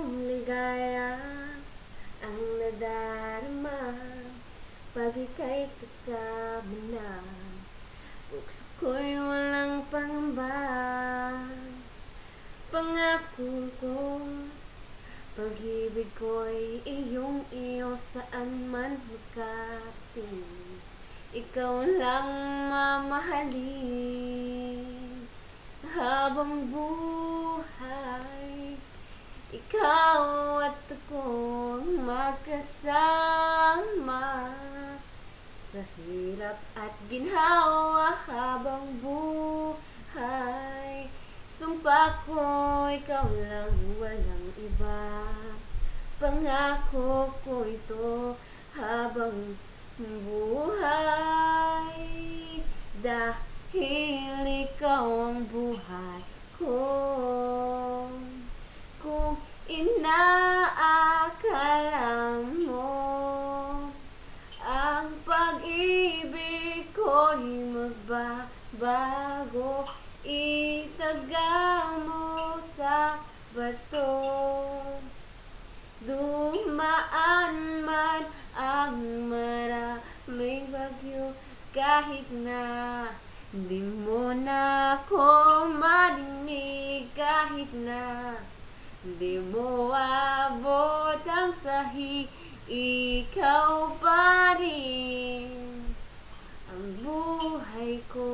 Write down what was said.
kong ligaya ang nadarama pag ika'y kasama na. Puso ko'y walang pangamba. Pangako ko, pag-ibig ko'y iyong-iyo saan man makating. Ikaw lang mamahalin habang buhay. Ikaw at akong magkasama sa hirap at ginhawa habang buhay. Sumpa ko, ikaw lang, walang iba. Pangako ko ito habang buhay. Dahil ikaw ang buhay ko. Kung inaakala mo ang pag-ibig ko'y magbabago, itaga mo sa bato. Dumaan man ang maraming bagyo, kahit na di mo na ako marinig, kahit na di mo abot ang sahi, ikaw pa rin ang buhay ko.